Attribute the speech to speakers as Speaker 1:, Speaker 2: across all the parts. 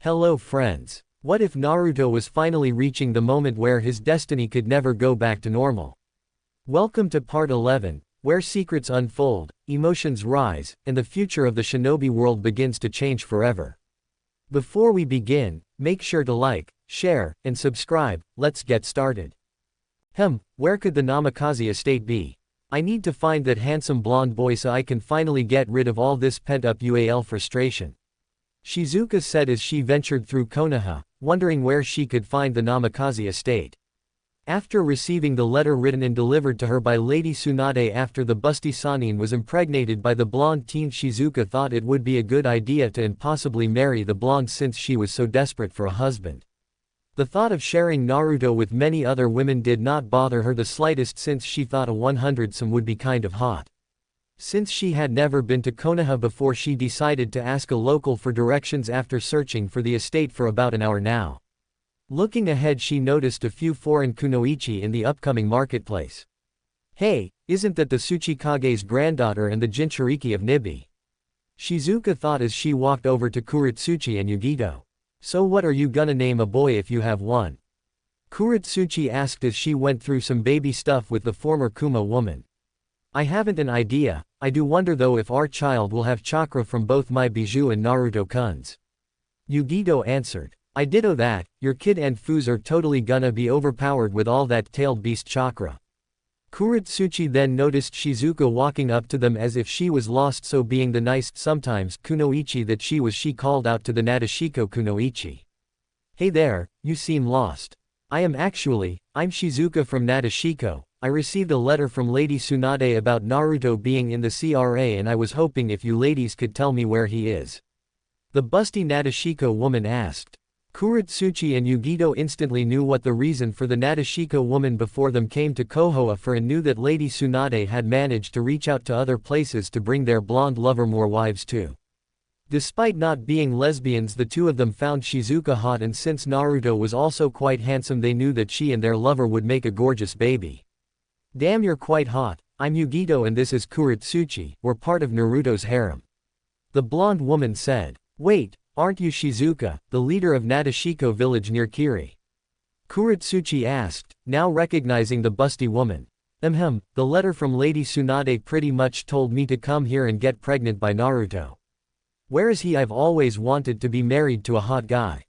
Speaker 1: Hello friends. What if Naruto was finally reaching the moment where his destiny could never go back to normal? Welcome to part 11, where secrets unfold, emotions rise, and the future of the shinobi world begins to change forever. Before we begin, make sure to like, share, and subscribe. Let's get started. Where could the Namakazi estate be? I need to find that handsome blonde boy so I can finally get rid of all this pent-up UAL frustration. Shizuka said as she ventured through Konoha, wondering where she could find the Namakazi estate. After receiving the letter written and delivered to her by Lady Tsunade after the busty Sanin was impregnated by the blonde teen, Shizuka thought it would be a good idea to and possibly marry the blonde since she was so desperate for a husband. The thought of sharing Naruto with many other women did not bother her the slightest since she thought a 100-some would be kind of hot. Since she had never been to Konoha before, she decided to ask a local for directions after searching for the estate for about an hour now. Looking ahead, she noticed a few foreign kunoichi in the upcoming marketplace. Hey, isn't that the Tsuchikage's granddaughter and the Jinchuriki of Nibi? Shizuka thought as she walked over to Kuritsuchi and Yugito. So what are you gonna name a boy if you have one? Kuritsuchi asked as she went through some baby stuff with the former Kuma woman. I haven't an idea. I do wonder though if our child will have chakra from both my bijou and Naruto-kun's. Yugito answered. I ditto that. Your kid and Fuz are totally gonna be overpowered with all that tailed beast chakra. Kuritsuchi then noticed Shizuka walking up to them as if she was lost, so being the nice, sometimes, kunoichi that she called out to the Nadeshiko kunoichi. Hey there, you seem lost. I'm Shizuka from Nadeshiko. I received a letter from Lady Tsunade about Naruto being in the CRA and I was hoping if you ladies could tell me where he is. The busty Nadeshiko woman asked. Kuritsuchi and Yugito instantly knew what the reason for the Nadeshiko woman before them came to Kohoha for, and knew that Lady Tsunade had managed to reach out to other places to bring their blonde lover more wives too. Despite not being lesbians, the two of them found Shizuka hot, and since Naruto was also quite handsome, they knew that she and their lover would make a gorgeous baby. Damn, you're quite hot. I'm Yugito and this is Kuritsuchi. We're part of Naruto's harem. The blonde woman said. Wait, aren't you Shizuka, the leader of Nadeshiko village near Kiri? Kuritsuchi asked, now recognizing the busty woman. The letter from Lady Tsunade pretty much told me to come here and get pregnant by Naruto. Where is he? I've always wanted to be married to a hot guy.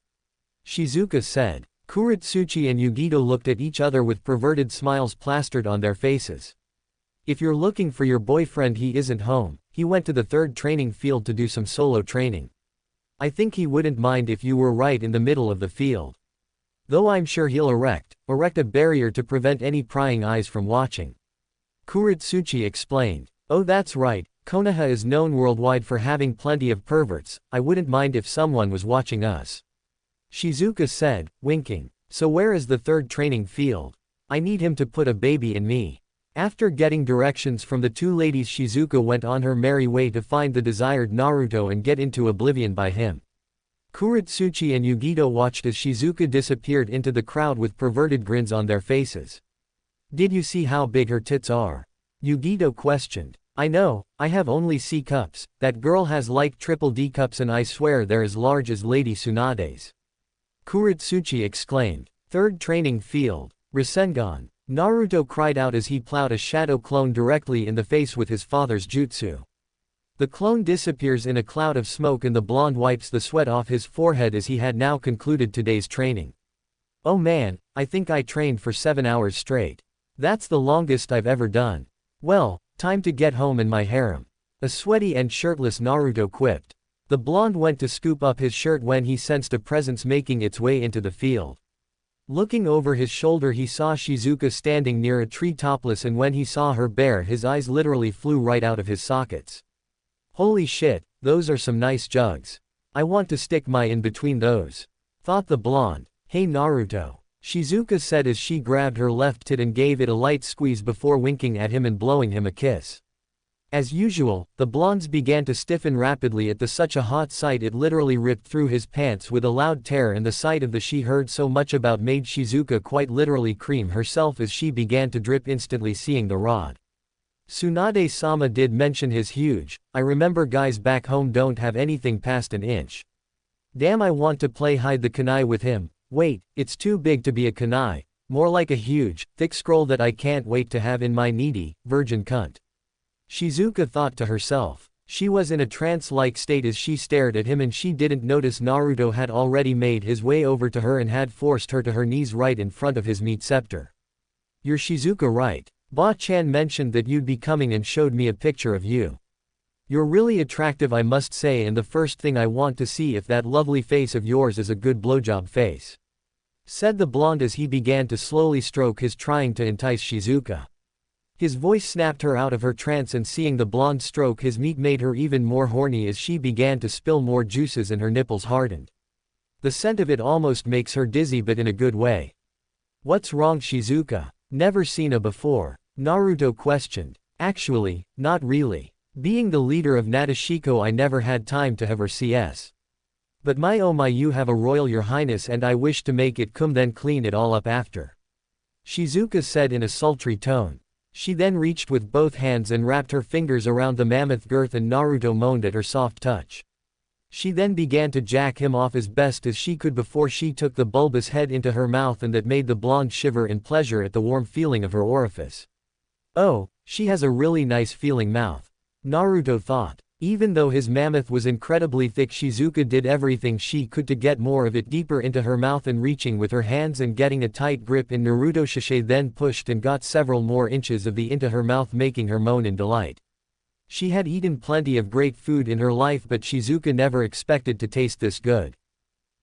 Speaker 1: Shizuka said. Kuritsuchi and Yugito looked at each other with perverted smiles plastered on their faces. If you're looking for your boyfriend, he isn't home. He went to the third training field to do some solo training. I think he wouldn't mind if you were right in the middle of the field. Though I'm sure he'll erect a barrier to prevent any prying eyes from watching. Kuritsuchi explained. Oh, that's right, Konoha is known worldwide for having plenty of perverts. I wouldn't mind if someone was watching us. Shizuka said, winking. So where is the third training field? I need him to put a baby in me. After getting directions from the two ladies, Shizuka went on her merry way to find the desired Naruto and get into oblivion by him. Kuritsuchi and Yugito watched as Shizuka disappeared into the crowd with perverted grins on their faces. Did you see how big her tits are? Yugito questioned. I know, I have only C cups, that girl has like triple D cups and I swear they're as large as Lady Tsunade's. Kuritsuchi exclaimed. Third training field. Rasengan. Naruto cried out as he plowed a shadow clone directly in the face with his father's jutsu. The clone disappears in a cloud of smoke and the blonde wipes the sweat off his forehead as he had now concluded today's training. Oh man, I think I trained for 7 hours straight. That's the longest I've ever done. Well, time to get home in my harem. A sweaty and shirtless Naruto quipped. The blonde went to scoop up his shirt when he sensed a presence making its way into the field. Looking over his shoulder, he saw Shizuka standing near a tree topless, and when he saw her bare, his eyes literally flew right out of his sockets. Holy shit, those are some nice jugs. I want to stick my in between those. Thought the blonde. Hey Naruto. Shizuka said as she grabbed her left tit and gave it a light squeeze before winking at him and blowing him a kiss. As usual, the blondes began to stiffen rapidly at the such a hot sight it literally ripped through his pants with a loud tear, and the sight of the she heard so much about made Shizuka quite literally cream herself as she began to drip instantly seeing the rod. Tsunade-sama did mention his huge. I remember guys back home don't have anything past an inch. Damn, I want to play hide the kunai with him. Wait, it's too big to be a kunai. More like a huge, thick scroll that I can't wait to have in my needy, virgin cunt. Shizuka thought to herself. She was in a trance-like state as she stared at him, and she didn't notice Naruto had already made his way over to her and had forced her to her knees right in front of his meat scepter. You're Shizuka, right? Ba-chan mentioned that you'd be coming and showed me a picture of you. You're really attractive, I must say, and the first thing I want to see if that lovely face of yours is a good blowjob face," said the blonde as he began to slowly stroke his, trying to entice Shizuka. His voice snapped her out of her trance, and seeing the blonde stroke his meat made her even more horny as she began to spill more juices and her nipples hardened. The scent of it almost makes her dizzy, but in a good way. "What's wrong, Shizuka? Never seen a before?" Naruto questioned. "Actually, not really. Being the leader of Nadeshiko, I never had time to have her CS. But my oh my, you have a royal, your highness, and I wish to make it come then clean it all up after," Shizuka said in a sultry tone. She then reached with both hands and wrapped her fingers around the mammoth girth, and Naruto moaned at her soft touch. She then began to jack him off as best as she could before she took the bulbous head into her mouth, and that made the blonde shiver in pleasure at the warm feeling of her orifice. "Oh, she has a really nice feeling mouth," Naruto thought. Even though his mammoth was incredibly thick, Shizuka did everything she could to get more of it deeper into her mouth, and reaching with her hands and getting a tight grip in Naruto Shisei, then pushed and got several more inches of the into her mouth, making her moan in delight. She had eaten plenty of great food in her life, but Shizuka never expected to taste this good.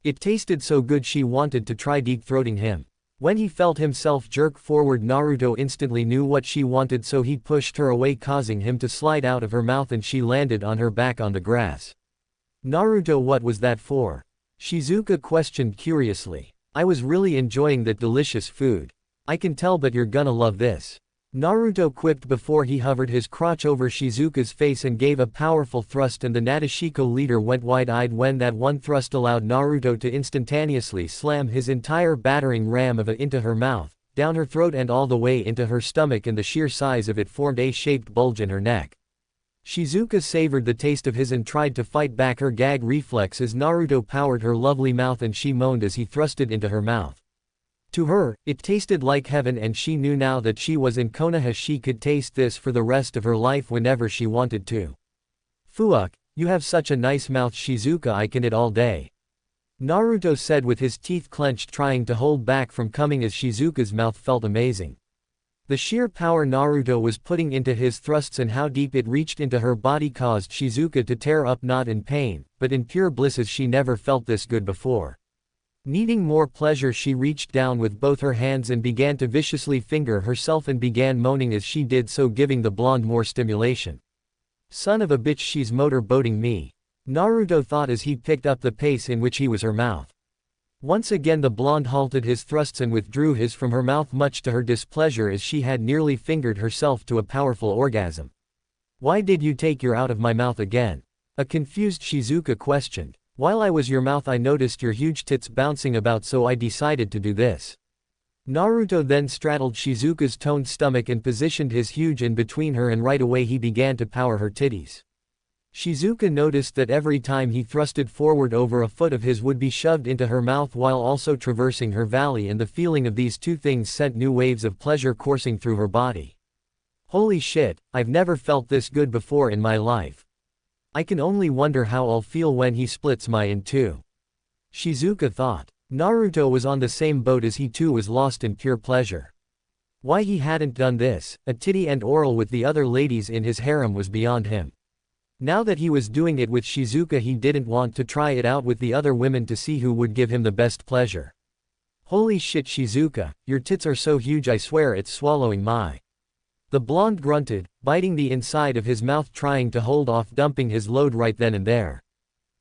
Speaker 1: It tasted so good she wanted to try deep-throating him. When he felt himself jerk forward, Naruto instantly knew what she wanted, so he pushed her away, causing him to slide out of her mouth, and she landed on her back on the grass. "Naruto, what was that for?" Shizuka questioned curiously. "I was really enjoying that delicious food. I can tell, but you're gonna love this," Naruto quipped before he hovered his crotch over Shizuka's face and gave a powerful thrust, and the Nadeshiko leader went wide-eyed when that one thrust allowed Naruto to instantaneously slam his entire battering ram of it into her mouth, down her throat and all the way into her stomach, and the sheer size of it formed a shaped bulge in her neck. Shizuka savored the taste of his and tried to fight back her gag reflex as Naruto powered her lovely mouth, and she moaned as he thrust it into her mouth. To her, it tasted like heaven, and she knew now that she was in Konoha she could taste this for the rest of her life whenever she wanted to. "Fuck, you have such a nice mouth, Shizuka, I can eat all day," Naruto said with his teeth clenched, trying to hold back from coming as Shizuka's mouth felt amazing. The sheer power Naruto was putting into his thrusts and how deep it reached into her body caused Shizuka to tear up, not in pain, but in pure bliss, as she never felt this good before. Needing more pleasure, she reached down with both her hands and began to viciously finger herself and began moaning as she did so, giving the blonde more stimulation. "Son of a bitch, she's motor boating me," Naruto thought as he picked up the pace in which he was her mouth. Once again the blonde halted his thrusts and withdrew his from her mouth, much to her displeasure, as she had nearly fingered herself to a powerful orgasm. "Why did you take your out of my mouth again?" a confused Shizuka questioned. "While I was your mouth I noticed your huge tits bouncing about, so I decided to do this." Naruto then straddled Shizuka's toned stomach and positioned his huge in between her, and right away he began to power her titties. Shizuka noticed that every time he thrusted forward, over a foot of his would be shoved into her mouth while also traversing her valley, and the feeling of these two things sent new waves of pleasure coursing through her body. "Holy shit, I've never felt this good before in my life. I can only wonder how I'll feel when he splits my in two," Shizuka thought. Naruto was on the same boat as he too was lost in pure pleasure. Why he hadn't done this, a titty and oral with the other ladies in his harem, was beyond him. Now that he was doing it with Shizuka, he didn't want to try it out with the other women to see who would give him the best pleasure. "Holy shit, Shizuka, your tits are so huge, I swear it's swallowing my..." The blonde grunted, biting the inside of his mouth, trying to hold off dumping his load right then and there.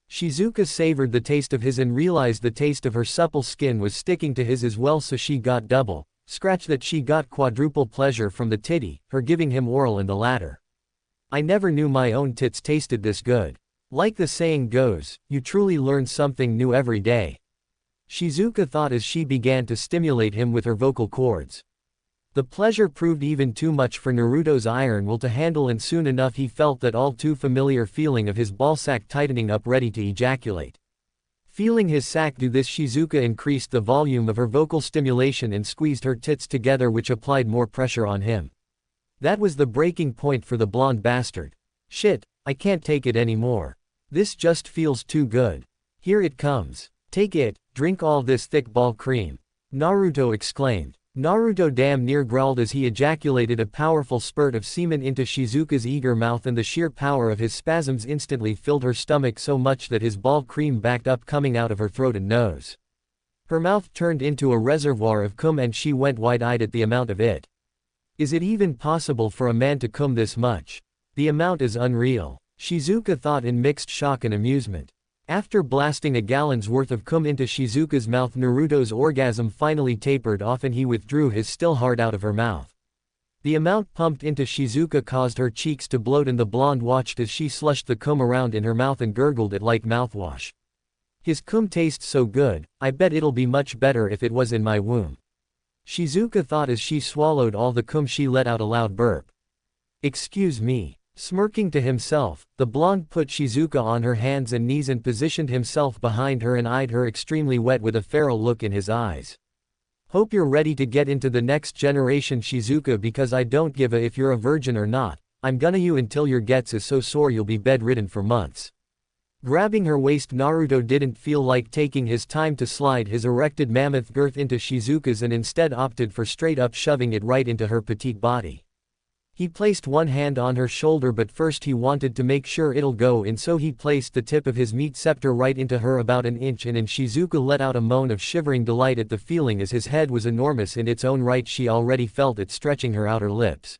Speaker 1: Shizuka savored the taste of his and realized the taste of her supple skin was sticking to his as well, so she got double, scratch that she got quadruple pleasure from the titty, her giving him oral in the latter. "I never knew my own tits tasted this good. Like the saying goes, you truly learn something new every day," Shizuka thought as she began to stimulate him with her vocal cords. The pleasure proved even too much for Naruto's iron will to handle, and soon enough he felt that all too familiar feeling of his ballsack tightening up ready to ejaculate. Feeling his sack do this, Shizuka increased the volume of her vocal stimulation and squeezed her tits together, which applied more pressure on him. That was the breaking point for the blonde bastard. Shit, I can't take it anymore. This just feels too good. Here it comes. Take it, drink all this thick ball cream. Naruto exclaimed. Naruto damn near growled as he ejaculated a powerful spurt of semen into Shizuka's eager mouth, and the sheer power of his spasms instantly filled her stomach so much that his ball cream backed up, coming out of her throat and nose. Her mouth turned into a reservoir of cum and she went wide-eyed at the amount of it. Is it even possible for a man to cum this much? The amount is unreal, Shizuka thought in mixed shock and amusement. After blasting a gallon's worth of cum into Shizuka's mouth, Naruto's orgasm finally tapered off and he withdrew his still hard out of her mouth. The amount pumped into Shizuka caused her cheeks to bloat, and the blonde watched as she slushed the cum around in her mouth and gurgled it like mouthwash. His cum tastes so good, I bet it'll be much better if it was in my womb. Shizuka thought as she swallowed all the cum. She let out a loud burp. Excuse me. Smirking to himself, the blonde put Shizuka on her hands and knees and positioned himself behind her and eyed her extremely wet with a feral look in his eyes. Hope you're ready to get into the next generation, Shizuka, because I don't give a if you're a virgin or not. I'm gonna you until your gets is so sore you'll be bedridden for months. Grabbing her waist, Naruto didn't feel like taking his time to slide his erected mammoth girth into Shizuka's and instead opted for straight up shoving it right into her petite body. He placed one hand on her shoulder, but first he wanted to make sure it'll go in, so he placed the tip of his meat scepter right into her about an inch in, and Shizuka let out a moan of shivering delight at the feeling, as his head was enormous in its own right. She already felt it stretching her outer lips.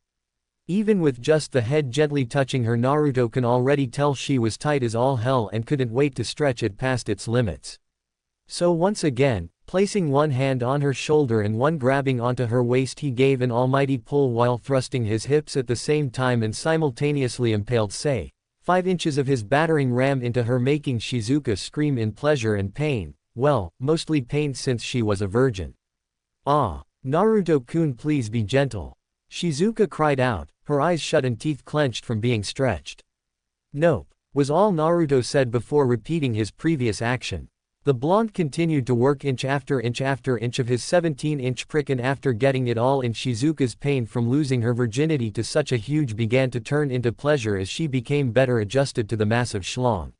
Speaker 1: Even with just the head gently touching her, Naruto can already tell she was tight as all hell and couldn't wait to stretch it past its limits. So once again, placing one hand on her shoulder and one grabbing onto her waist, he gave an almighty pull while thrusting his hips at the same time and simultaneously impaled 5 inches of his battering ram into her, making Shizuka scream in pleasure and pain. Well, mostly pain since she was a virgin. Ah, Naruto-kun, please be gentle. Shizuka cried out, her eyes shut and teeth clenched from being stretched. Nope, was all Naruto said before repeating his previous action. The blonde continued to work inch after inch of his 17-inch prick, and after getting it all in, Shizuka's pain from losing her virginity to such a huge began to turn into pleasure as she became better adjusted to the massive schlong.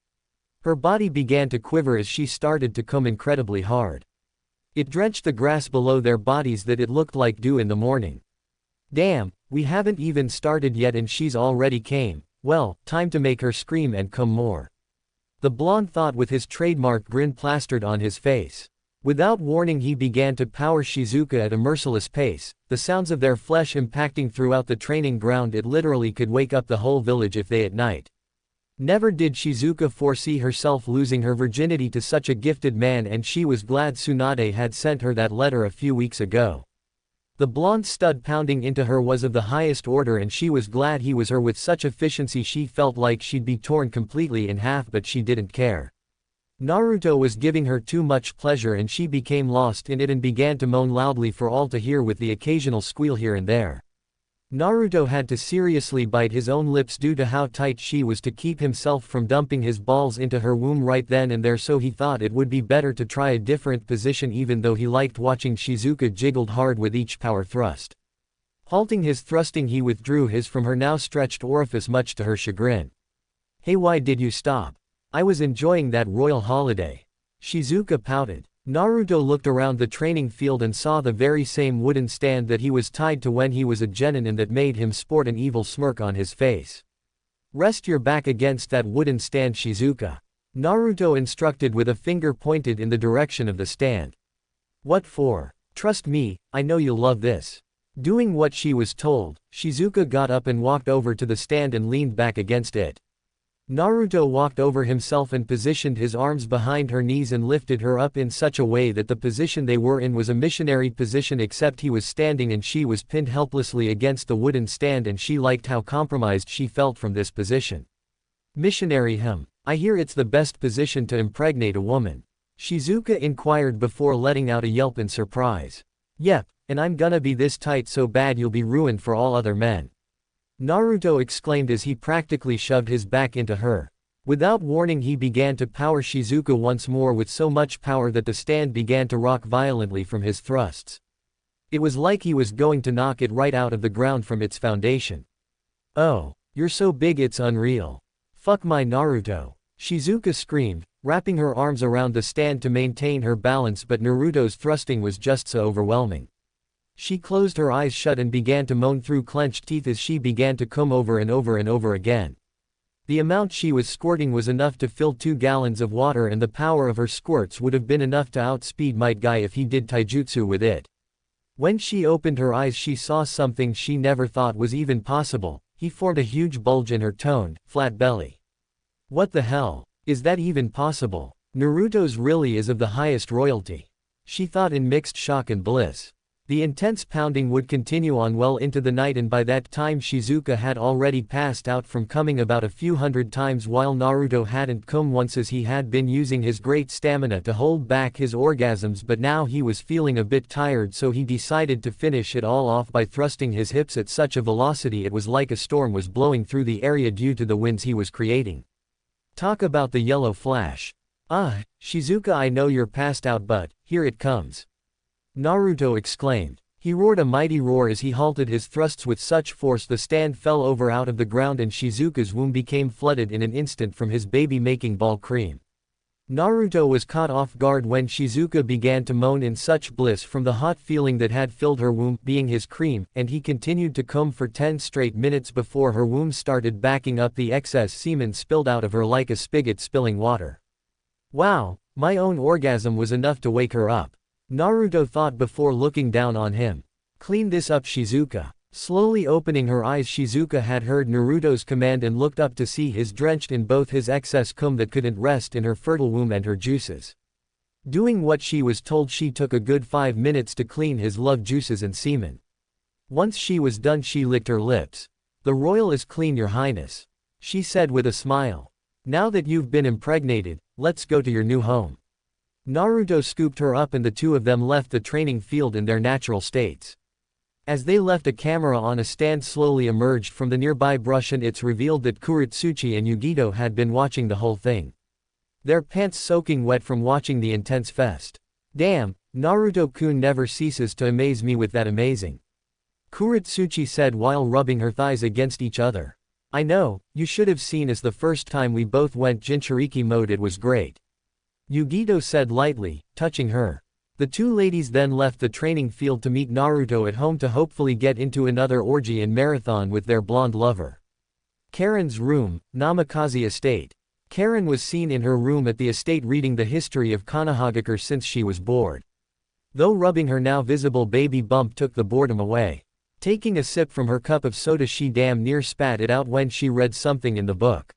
Speaker 1: Her body began to quiver as she started to come incredibly hard. It drenched the grass below their bodies that it looked like dew in the morning. Damn, we haven't even started yet and she's already came. Well, time to make her scream and come more. The blonde thought with his trademark grin plastered on his face. Without warning, he began to power Shizuka at a merciless pace, the sounds of their flesh impacting throughout the training ground. It literally could wake up the whole village if they at night. Never did Shizuka foresee herself losing her virginity to such a gifted man, and she was glad Tsunade had sent her that letter a few weeks ago. The blonde stud pounding into her was of the highest order, and she was glad he was her. With such efficiency she felt like she'd be torn completely in half, but she didn't care. Naruto was giving her too much pleasure and she became lost in it and began to moan loudly for all to hear, with the occasional squeal here and there. Naruto had to seriously bite his own lips due to how tight she was to keep himself from dumping his balls into her womb right then and there, so he thought it would be better to try a different position, even though he liked watching Shizuka jiggled hard with each power thrust. Halting his thrusting, he withdrew his from her now stretched orifice, much to her chagrin. Hey, why did you stop? I was enjoying that royal holiday. Shizuka pouted. Naruto looked around the training field and saw the very same wooden stand that he was tied to when he was a genin, and that made him sport an evil smirk on his face. Rest your back against that wooden stand, Shizuka. Naruto instructed with a finger pointed in the direction of the stand. What for? Trust me, I know you'll love this. Doing what she was told, Shizuka got up and walked over to the stand and leaned back against it. Naruto walked over himself and positioned his arms behind her knees and lifted her up in such a way that the position they were in was a missionary position, except he was standing and she was pinned helplessly against the wooden stand, and she liked how compromised she felt from this position. Missionary I hear it's the best position to impregnate a woman. Shizuka inquired before letting out a yelp in surprise. Yep, and I'm gonna be this tight so bad you'll be ruined for all other men. Naruto exclaimed as he practically shoved his back into her. Without warning he began to power Shizuka once more with so much power that the stand began to rock violently from his thrusts. It was like he was going to knock it right out of the ground from its foundation. "Oh, you're so big it's unreal. Fuck my Naruto," Shizuka screamed, wrapping her arms around the stand to maintain her balance, but Naruto's thrusting was just so overwhelming. She closed her eyes shut and began to moan through clenched teeth as she began to come over and over and over again. The amount she was squirting was enough to fill 2 gallons of water, and the power of her squirts would have been enough to outspeed Might Guy if he did taijutsu with it. When she opened her eyes she saw something she never thought was even possible. He formed a huge bulge in her toned, flat belly. What the hell? Is that even possible? Naruto's really is of the highest royalty. She thought in mixed shock and bliss. The intense pounding would continue on well into the night, and by that time Shizuka had already passed out from coming about a few hundred times while Naruto hadn't come once, as he had been using his great stamina to hold back his orgasms, but now he was feeling a bit tired, so he decided to finish it all off by thrusting his hips at such a velocity it was like a storm was blowing through the area due to the winds he was creating. Talk about the yellow flash. Shizuka, I know you're passed out, but here it comes, Naruto exclaimed. He roared a mighty roar as he halted his thrusts with such force the stand fell over out of the ground and Shizuka's womb became flooded in an instant from his baby-making ball cream. Naruto was caught off guard when Shizuka began to moan in such bliss from the hot feeling that had filled her womb, being his cream, and he continued to come for 10 straight minutes before her womb started backing up. The excess semen spilled out of her like a spigot spilling water. Wow, my own orgasm was enough to wake her up, Naruto thought before looking down on him. Clean this up, Shizuka. Slowly opening her eyes, Shizuka had heard Naruto's command and looked up to see his drenched in both his excess cum that couldn't rest in her fertile womb and her juices. Doing what she was told, she took a good 5 minutes to clean his love juices and semen. Once she was done she licked her lips. "The royal is clean, your highness," she said with a smile. "Now that you've been impregnated, let's go to your new home." Naruto scooped her up and the two of them left the training field in their natural states. As they left, a camera on a stand slowly emerged from the nearby brush and it's revealed that Kuretsuchi and Yugito had been watching the whole thing. Their pants soaking wet from watching the intense fest. "Damn, Naruto-kun never ceases to amaze me with that amazing," Kuretsuchi said while rubbing her thighs against each other. "I know, you should have seen us the first time we both went Jinchuriki mode, it was great," Yugito said lightly, touching her. The two ladies then left the training field to meet Naruto at home to hopefully get into another orgy and marathon with their blonde lover. Karen's room, Namakazi estate. Karen was seen in her room at the estate reading the history of Konohagakure since she was bored. Though rubbing her now visible baby bump took the boredom away. Taking a sip from her cup of soda, she damn near spat it out when she read something in the book.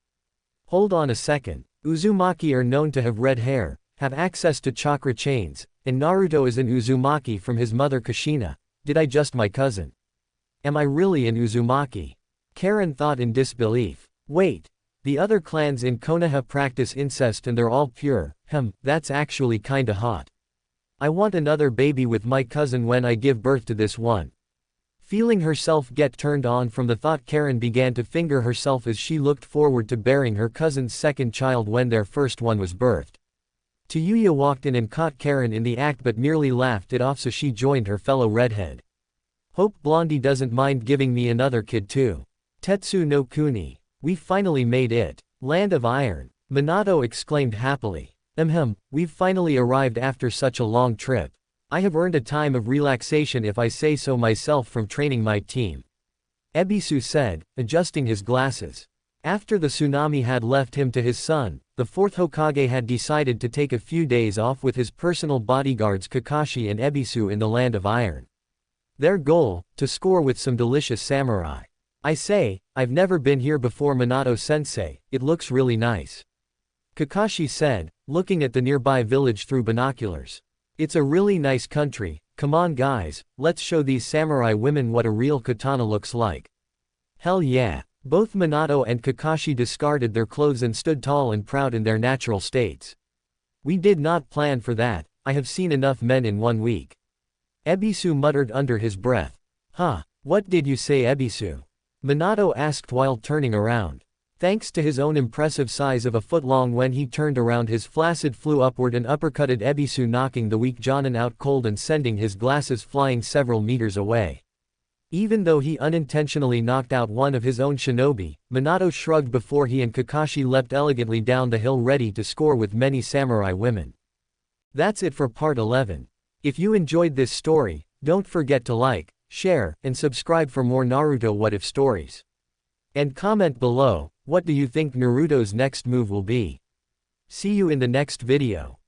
Speaker 1: Hold on a second. Uzumaki are known to have red hair, have access to chakra chains, and Naruto is an Uzumaki from his mother Kushina. Did I just my cousin? Am I really an Uzumaki? Karen thought in disbelief. Wait. The other clans in Konoha practice incest and they're all pure. That's actually kinda hot. I want another baby with my cousin when I give birth to this one. Feeling herself get turned on from the thought, Karen began to finger herself as she looked forward to bearing her cousin's second child when their first one was birthed. Tayuya walked in and caught Karen in the act but merely laughed it off, so she joined her fellow redhead. Hope Blondie doesn't mind giving me another kid too. Tetsu no Kuni. We finally made it. Land of Iron. Minato exclaimed happily. We've finally arrived after such a long trip. I have earned a time of relaxation if I say so myself from training my team, Ebisu said, adjusting his glasses. After the tsunami had left him to his son, the fourth Hokage had decided to take a few days off with his personal bodyguards Kakashi and Ebisu in the Land of Iron. Their goal, to score with some delicious samurai. I say, I've never been here before, Minato-sensei, it looks really nice, Kakashi said, looking at the nearby village through binoculars. It's a really nice country. Come on guys, let's show these samurai women what a real katana looks like. Hell yeah. Both Minato and Kakashi discarded their clothes and stood tall and proud in their natural states. We did not plan for that. I have seen enough men in 1 week, Ebisu muttered under his breath. Huh, what did you say, Ebisu? Minato asked while turning around. Thanks to his own impressive size of a foot long, when he turned around, his flaccid flew upward and uppercutted Ebisu, knocking the weak Jonin out cold and sending his glasses flying several meters away. Even though he unintentionally knocked out one of his own shinobi, Minato shrugged before he and Kakashi leapt elegantly down the hill, ready to score with many samurai women. That's it for part 11. If you enjoyed this story, don't forget to like, share, and subscribe for more Naruto what if stories. And comment below, what do you think Naruto's next move will be? See you in the next video.